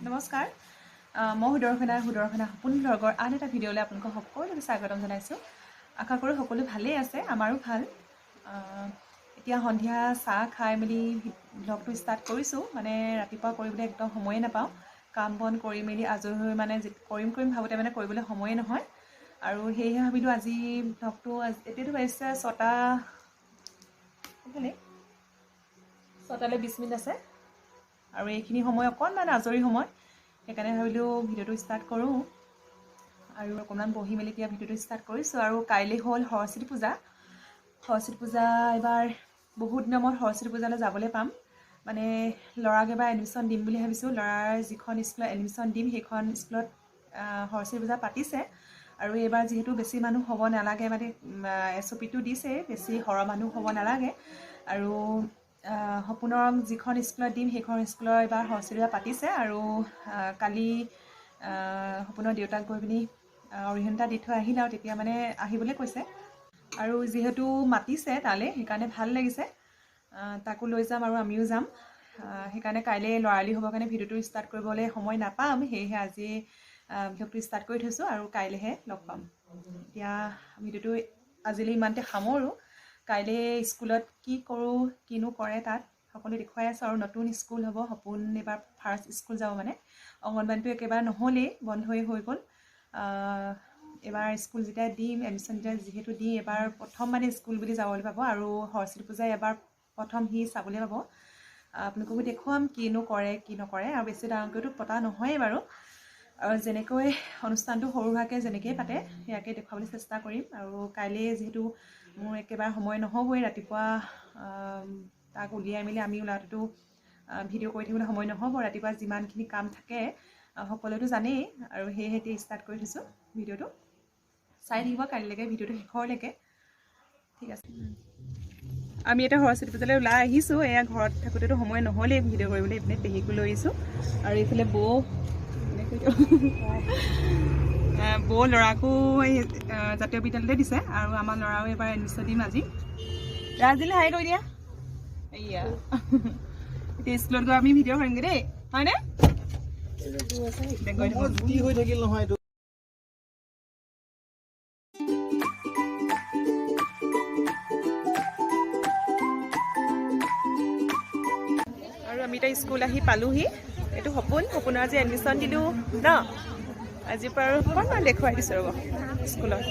নমস্কাৰ মই সুদৰ্শনা সপোন ব্লগৰ আন এটা ভিডিঅ'লৈ আপোনালোকক সকলোকে স্বাগতম জনাইছোঁ। আশা কৰোঁ সকলো ভালেই আছে, আমাৰো ভাল। এতিয়া সন্ধিয়া চাহ খাই মেলি ব্লগটো ষ্টাৰ্ট কৰিছোঁ। মানে ৰাতিপুৱা কৰিবলৈ একদম সময়ে নাপাওঁ, কাম বন কৰি মেলি আজৰি হৈ মানে কৰিম ভাবোঁতে মানে কৰিবলৈ সময়ে নহয়। আৰু সেয়েহে ভাবিলোঁ আজি ব্লগটো এতিয়াতো বাজিছে 6টালৈ 20 মিনিট আছে আৰু এইখিনি সময় অকণমান আজৰি সময়, সেইকাৰণে ভাবিলোঁ ভিডিঅ'টো ষ্টাৰ্ট কৰোঁ। আৰু অকণমান বহি মেলি এতিয়া ভিডিঅ'টো ষ্টাৰ্ট কৰিছোঁ। আৰু কাইলৈ হ'ল সৰস্বতী পূজা। এবাৰ বহুত দিনৰ মূৰত সৰস্বতী পূজালৈ যাবলৈ পাম। মানে ল'ৰাক এবাৰ এডমিশ্যন দিম বুলি ভাবিছোঁ। ল'ৰাৰ যিখন স্কুলত এডমিশ্যন দিম সেইখন স্কুলত সৰস্বতী পূজা পাতিছে। আৰু এইবাৰ যিহেতু বেছি মানুহ হ'ব নালাগে, মানে SOPটো দিছে, বেছি সৰহ মানুহ হ'ব নালাগে। আৰু সপোনক যিখন স্কুলত দিম সেইখন স্কুলৰ এইবাৰ সৰস্বতী পূজা পাতিছে। আৰু কালি সপোনৰ দেউতাক গৈ পিনি অৰিহণা দি থৈ আহিল, আৰু তেতিয়া মানে আহিবলৈ কৈছে। আৰু যিহেতু মাতিছে তালৈ, সেইকাৰণে ভাল লাগিছে। তাকো লৈ যাম আৰু আমিও যাম। সেইকাৰণে কাইলৈ লৰালি হ'বৰ কাৰণে ভিডিঅ'টো ষ্টাৰ্ট কৰিবলৈ সময় নাপাম, সেয়েহে আজি ভিডিঅ'টো ষ্টাৰ্ট কৰি থৈছোঁ আৰু কাইলৈহে লগ পাম। এতিয়া ভিডিঅ'টো আজিলৈ ইমানতে সামৰোঁ। কাইলৈ স্কুলত কি কৰোঁ কিনো কৰে তাত সকলো দেখুৱাই আছোঁ। আৰু নতুন স্কুল হ'ব, সপোন এইবাৰ ফাৰ্ষ্ট স্কুল যাব। মানে অংগনবাড়ীটো একেবাৰে নহ'লেই, বন্ধই হৈ গ'ল। এবাৰ স্কুল যেতিয়া দিম, এডমিশ্যন যিহেতু দিম, এবাৰ প্ৰথম মানে স্কুল বুলি যাবলৈ পাব। আৰু সৰস্বতী পূজাই এবাৰ প্ৰথম সি চাবলৈ পাব। আপোনালোককো দেখুৱাম কিনো কৰে কি নকৰে। আৰু বেছি ডাঙৰকৈতো পতা নহয়েই বাৰু, আৰু যেনেকৈ অনুষ্ঠানটো সৰুভাৱে যেনেকৈ পাতে সেয়াকৈ দেখুৱাবলৈ চেষ্টা কৰিম। আৰু কাইলৈ যিহেতু মোৰ একেবাৰে সময় নহ'বই, ৰাতিপুৱা তাক উলিয়াই মেলি আমি ওলাওঁতেতো ভিডিঅ' কৰি থাকিবলৈ সময় নহ'ব। ৰাতিপুৱা যিমানখিনি কাম থাকে সকলোৱেতো জানেই, আৰু সেয়েহে এতিয়া ষ্টাৰ্ট কৰি থৈছোঁ। ভিডিঅ'টো চাই থাকিব কাইলৈকে, ভিডিঅ'টো শেষৰলৈকে। ঠিক আছে। আমি এতিয়া সৰস্বতী পূজালৈ ওলাই আহিছোঁ। এয়া ঘৰত থাকোঁতেতো সময় নহ'লেই ভিডিঅ' কৰিবলৈ, এইপিনে পেহীকো লৈ আহিছোঁ। আৰু এইফালে বৌ ল'ৰাকো এই জাতীয় বিদ্যালয়তে দিছে। আৰু আমাৰ ল'ৰাও এবাৰ এডমিশ্যন দিম আজি। ৰাজদিলে হাই কৰি দিয়া। এয়া এতিয়া স্কুলত গৈ আমি ভিডিঅ' কৰিমগৈ দেই, হয়নে? আৰু আমি এতিয়া স্কুল আহি পালোহি। এইটো সপোনৰ আজি এডমিশ্যন দিলোঁ ন। আজিৰ পৰা আৰু অকণমান দেখুৱাই দিছোঁ ৰ'ব স্কুলত।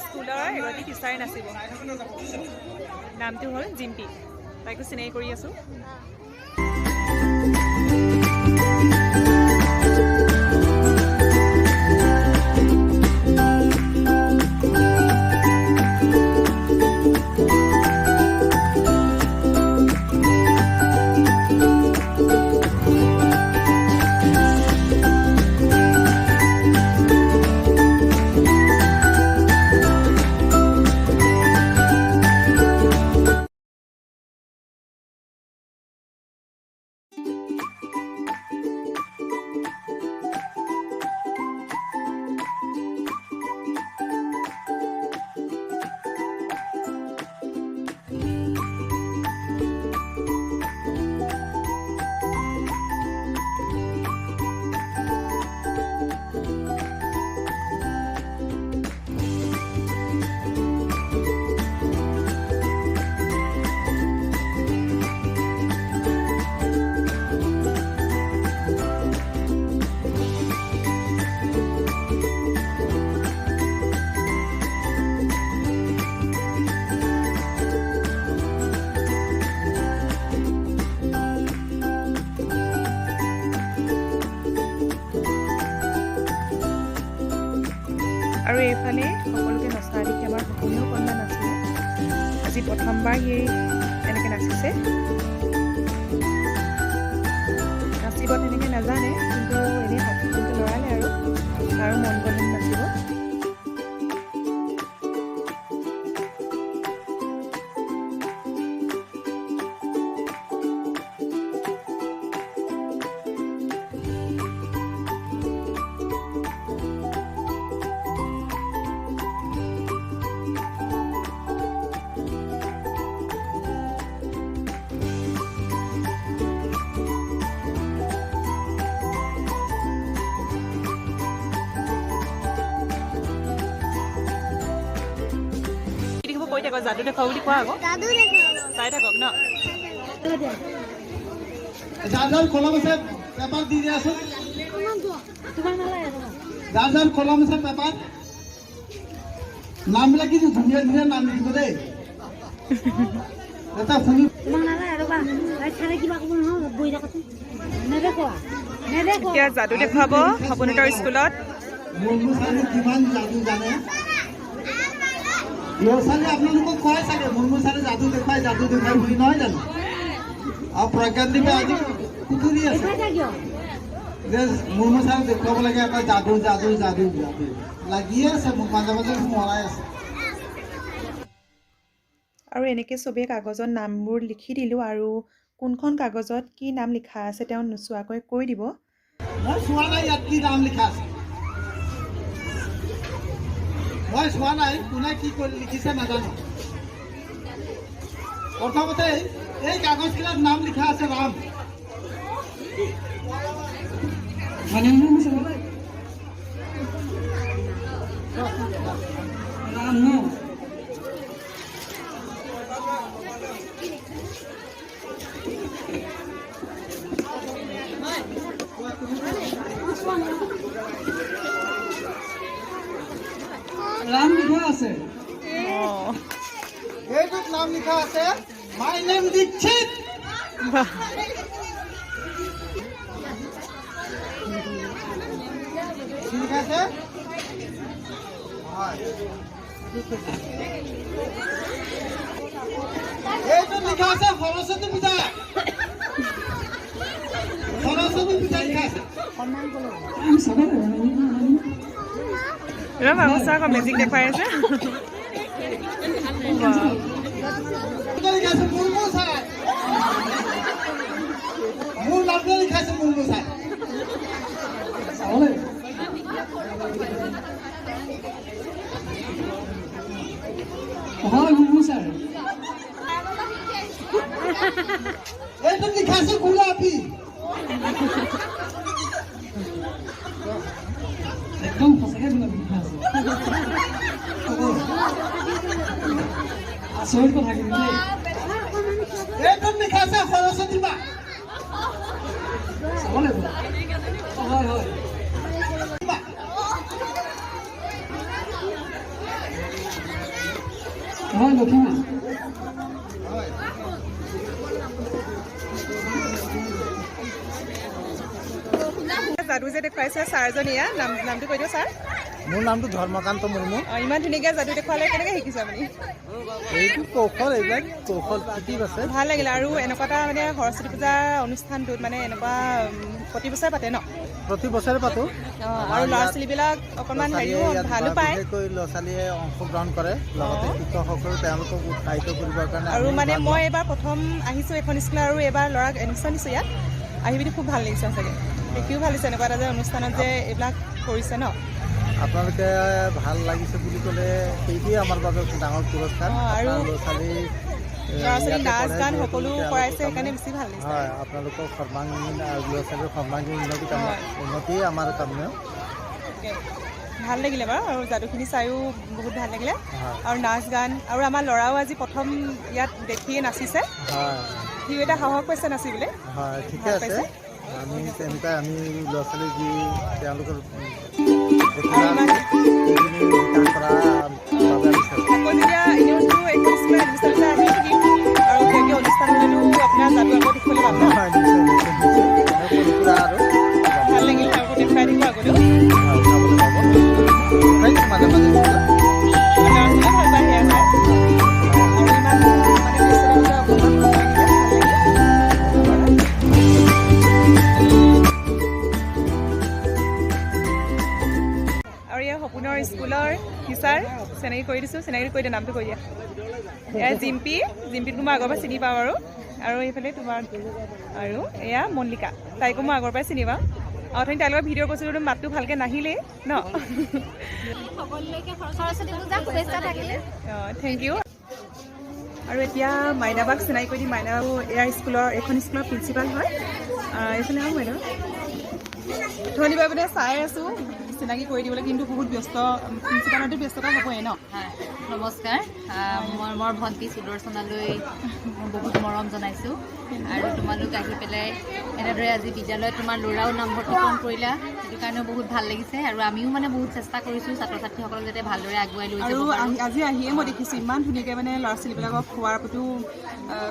স্কুলৰ এগৰাকী টিচাৰে নাচিব, নামটো হ'ল জিম্পি। তাইকো চিনাকি কৰি আছোঁ। এইফালে সকলোকে নচা দেখি আমাৰ সকলোৱেও অকণমান নাছিলে। আজি প্ৰথমবাৰ সি এনেকৈ নাচিছে। নাচিব তেনেকৈ নাজানে, কিন্তু এনেই হাতখনটো লৰালে আৰু মন গ'লে নাচিব। কৈ থাকক যাদু দেখুৱা বুলি কোৱা আকৌ চাই থাকক ন। যাৰ কলম আছে পেপাৰ দি দিয়াচোন। যাৰ কলম আছে পেপাৰ নামবিলাক কিন্তু ধুনীয়া ধুনীয়া নাম লিখিব দেই। এটা শুনি এতিয়া যাদু দেখুৱাব সপোনতৰ স্কুলত। মুৰ্মু ছাৰে কিমান যাদু জানে। ল'ৰা ছোৱালী আপোনালোকক কয় চাগে মুৰ্মু ছাৰে যাদু দেখুৱাই বুলি নহয় জানো। আৰু প্ৰজ্ঞানদীপে আজি কুতুৰি আছে যে মুৰ্মু ছাৰে দেখুৱাব লাগে এটা যাদু যাদু যাদু যাদু লাগিয়ে আছে, মোক মাজে মাজে মৰাই আছে। আৰু এনেকৈ চবেই কাগজত নামবোৰ লিখি দিলোঁ, আৰু কোনখন কাগজত কি নাম লিখা আছে তেওঁ নোচোৱাকৈ কৈ দিব। মই চোৱা নাই ইয়াত কি নাম লিখা আছে, মই চোৱা নাই কোনে কি কৰি লিখিছে নাজানো। প্ৰথমতে এই কাগজবিলাত নাম লিখা আছে ৰাম। রাম লিখা আছে, এইটোত নাম লিখা আছে মাই নেম দীক্ষিত। লিখা আছে এইটোত লিখা আছে সৰস্বতী পূজা। সৰস্বতী পূজা লিখা আছে। বাবুচা আকৌ মেজিক দেখুৱাই আছে। মোৰ নামটো লিখাইছে মুৰ্মু ছাৰ। হয় মুৰ্মু ছাৰ। এইটো লিখাইছে গোলাপী। একদম সঁচাকে গোলাপী লিখা আছে। আচৰিত কথা কিন্তু দেই। এইটো লিখা আছে সৰস্বতী মা। চাব লাগিব। হয় হয় হয় লক্ষ্মী। যাদু যে দেখুৱাইছে ছাৰজনীয়ে নামটো কৈ দিওঁ ছাৰ। মোৰ নামটো ধৰ্মকান্ত মুৰ্মু। ইমান ধুনীয়াকৈ যাদু দেখুৱালে কেনেকৈ শিকিছে আপুনি? এইটো কৌশল, এইবিলাক কৌশল শিকিব আছে। ভাল লাগিলে। আৰু এনেকুৱা এটা মানে সৰস্বতী পূজাৰ অনুষ্ঠানটোত মানে এনেকুৱা প্ৰতি বছৰে পাতে ন? প্ৰতি বছৰে পাতো। আৰু ল'ৰা ছোৱালীবিলাক অকণমান হেৰিও ভালো পায়। ল'ৰা ছোৱালীয়ে অংশগ্ৰহণ কৰে, লগতে শিক্ষকসকলেও তেওঁলোকক উৎসাহিত কৰিবৰ কাৰণে। আৰু মানে মই এইবাৰ প্ৰথম আহিছোঁ এখন স্কুলত, আৰু এইবাৰ ল'ৰাক এডমিশ্যন দিছোঁ ইয়াত। আহি পিনি খুব ভাল লাগিছে সঁচাকৈ। দেখিও ভাল লাগিছে এনেকুৱা এটা যে অনুষ্ঠানত যে এইবিলাক কৰিছে ন। আপোনালোকে ভাল লাগিছে বুলি ক'লে সেইটোৱে আমাৰ বাবে ডাঙৰ পুৰস্কাৰ। আৰু ল'ৰা ছোৱালী নাচ গান সকলো কৰাইছে, সেইকাৰণে বেছি ভাল লাগিছে। হয়, আপোনালোকক সৰ্বাংগীন ল'ৰা ছোৱালীৰ সৰ্বাংগীন উন্নতিয়ে আমাৰ কামনা। ভাল লাগিলে বাৰু, আৰু যাদুখিনি চায়ো বহুত ভাল লাগিলে। আৰু নাচ গান, আৰু আমাৰ ল'ৰাও আজি প্ৰথম ইয়াত দেখিয়ে নাচিছে। সিও এটা সাহস পাইছে নাচিবলৈ। হয়, ঠিকে আছে। আমি তেনেকৈ আমি ল'ৰা ছোৱালী যি তেওঁলোকৰ আপোনাৰ যাদু আকৌ দেখিবলৈ পাম ন? ভাল লাগিল, আকৌ দেখুৱাই দিব আগলৈও। চিনাকি কৰি দিছোঁ চিনাকি কৈ দিয়া নামটো কৈ দিয়া এয়া জিম্পিটো মই আগৰ পৰা চিনি পাওঁ আৰু এইফালে তোমাৰ আৰু এয়া মল্লিকা তাইকো মই আগৰ পৰাই চিনি পাওঁ অথনি তাইৰ লগত ভিডিঅ' কৰিছিলোঁ মাতটো ভালকৈ নাহিলেই ন থেংক ইউ আৰু এতিয়া মাইনাবাক চিনাকি কৰি দিম মাইনাও এয়া এইখন স্কুলৰ প্ৰিন্সিপাল হয় এইফালে আহোঁ বাইদেউ অথনি পৰা মানে চাই আছোঁ চিনাকি কৰি দিবলৈ কিন্তু বহুত ব্যস্ত প্ৰিন্সিপালতো ব্যস্ততা হ'বই ন নমস্কাৰ মই ভণ্টি সুদৰ্শনালৈ বহুত মৰম জনাইছোঁ আৰু তোমালোক আহি পেলাই এনেদৰে আজি বিদ্যালয়ত তোমাৰ ল'ৰাও নামভৰ্তিকৰণ কৰিলা সেইটো কাৰণেও বহুত ভাল লাগিছে আৰু আমিও মানে বহুত চেষ্টা কৰিছোঁ ছাত্ৰ ছাত্ৰীসকলক যাতে ভালদৰে আগুৱাই লৈ যাব আৰু আজি আহিয়ে মই দেখিছোঁ ইমান ধুনীয়াকৈ মানে ল'ৰা ছোৱালীবিলাকক খোৱাৰ প্ৰতিও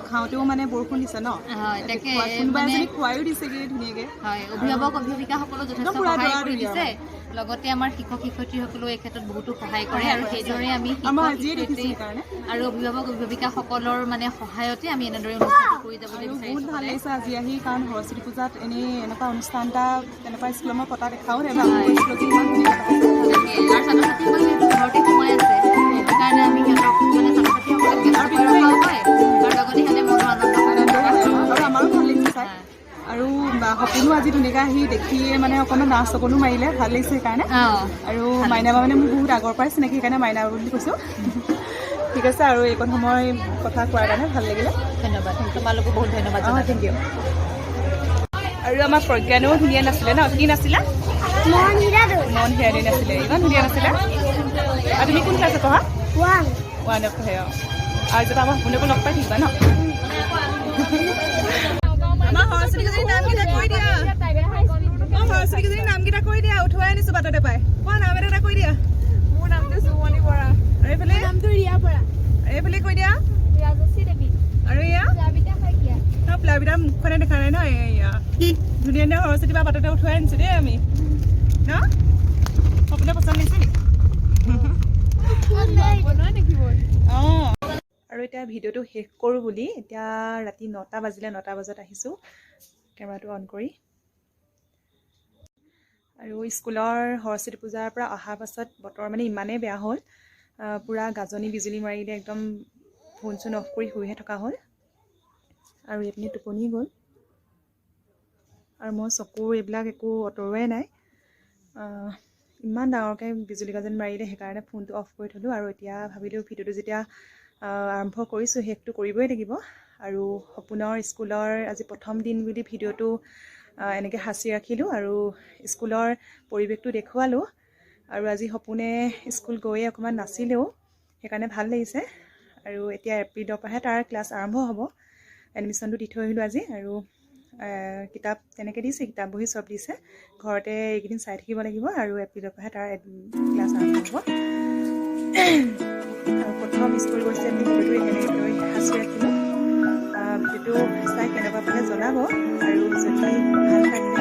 খাওঁতেও মানে বৰষুণ দিছে ন হয় তাকে কোনোবা এজনী খোৱাইও দিছেগৈ ধুনীয়াকৈ হয় অভিভাৱক অভিভাৱিকাসকলেও যথেষ্ট সহায় কৰি দিছে লগতে আমাৰ শিক্ষক শিক্ষয়িত্ৰীসকলেও এই ক্ষেত্ৰত বহুতো সহায় কৰে আৰু সেইদৰে আমি আৰু অভিভাৱক অভিভাৱিকাসকলৰ মানে সহায়তে আমি এনেদৰে অনুষ্ঠানটো কৰি যাবলৈ বিচাৰিছোঁ বহুত ভাল লাগিছে আজি আহি কাৰণ সৰস্বতী পূজাত এনেই এনেকুৱা অনুষ্ঠান এটা তেনেকুৱা স্কুলত মই পতা দেখাও নাই আৰু ছাত্ৰ ছাত্ৰীসকল ঘৰতে সোমাই আছে সেইটো কাৰণে আমি সিহঁতক মানে ছাত্ৰ ছাত্ৰীসকলক হয় আৰু লগতে সিহঁতে মনৰ আনন্দ আৰু আমাৰো ভাল লাগিছে চাই আৰু সপোনো আজি ধুনীয়াকৈ আহি দেখিয়ে মানে অকণমান নাচ অকণো মাৰিলে ভাল লাগিছে সেইকাৰণে আৰু মাইনাবা মানে মোৰ বহুত আগৰ পৰাই চিনাকি সেইকাৰণে মাইনাবা বুলি কৈছোঁ ঠিক আছে আৰু এইকণ সময় কথা কোৱাৰ কাৰণে ভাল লাগিলে ধন্যবাদ তোমালোকো বহুত ধন্যবাদ থেংক ইউ আৰু আমাৰ প্ৰজ্ঞানেও ধুনীয়া নাছিলে ন কি নাছিলা মন হিৰাদৈ নাছিলে ইমান ধুনীয়া নাছিলে আৰু তুমি কোন ক্লাছত পঢ়া ওৱানত পঢ়ে আৰু যেতিয়া আমাৰ সপোনকো লগ পাই থাকিবা ন আমাৰ সৰস্বতী কেইজনীৰ নামকেইটা কৈ দিয়া সৰস্বতী কেইজনীৰ নামকেইটা কৈ দিয়া উঠুৱাই আনিছোঁ বাটতে পাই কোৱা নাম এটা কৈ দিয়া মোৰ নামটো সুমণি বৰা আৰু এইফালে নামটো ৰিয়া বৰা এইফালে কৈ দিয়া ৰাজশ্ৰী দেৱী আৰু এয়া প্লাবিতা মুখখনে দেখা নাই ন এয়া ধুনীয়া ধুনীয়া সৰস্বতী বা বাটতে উঠুৱাই আনিছোঁ দেই আমি ন সপোনে পচন্দ লাগিছে নেকি অঁ আৰু এতিয়া ভিডিঅ'টো শেষ কৰোঁ বুলি এতিয়া ৰাতি 9টা বাজিলে 9টা বজাত আহিছোঁ কেমেৰাটো অন কৰি আৰু স্কুলৰ সৰস্বতী পূজাৰ পৰা অহাৰ পাছত বতৰ মানে ইমানেই বেয়া হ'ল পূৰা গাজনি বিজুলী মাৰিলে একদম ফোন চোন অফ কৰি শুইহে থকা হ'ল আৰু এইপিনে টোপনি গ'ল আৰু মই চকুৰ এইবিলাক একো অঁতৰোৱাই নাই ইমান ডাঙৰকৈ বিজুলী গাজনি মাৰিলে সেইকাৰণে ফোনটো অফ কৰি থ'লোঁ আৰু এতিয়া ভাবিলোঁ ভিডিঅ'টো যেতিয়া আৰম্ভ কৰিছোঁ শেষটো কৰিবই লাগিব আৰু সপোনৰ স্কুলৰ আজি প্ৰথম দিন বুলি ভিডিঅ'টো এনেকৈ সাঁচি ৰাখিলোঁ আৰু স্কুলৰ পৰিৱেশটো দেখুৱালোঁ আৰু আজি সপোনে স্কুল গৈয়ে অকণমান নাচিলেও সেইকাৰণে ভাল লাগিছে আৰু এতিয়া এপ্ৰিলৰ পৰাহে তাৰ ক্লাছ আৰম্ভ হ'ব এডমিশ্যনটো দি থৈ আহিলোঁ আজি আৰু কিতাপ তেনেকৈ দিছে কিতাপ বহি চব দিছে ঘৰতে এইকেইদিন চাই থাকিব লাগিব আৰু এপ্ৰিলৰ পৰাহে তাৰ ক্লাছ আৰম্ভ হ'ব আৰু প্ৰথম স্কুল গৈছে আমি ভিডিঅ'টো এনেকৈ সাঁচি ৰাখিলোঁ ভিডিঅ'টো চাই কেনেকুৱা পালে জনাব আৰু যদি ভাল লাগিলে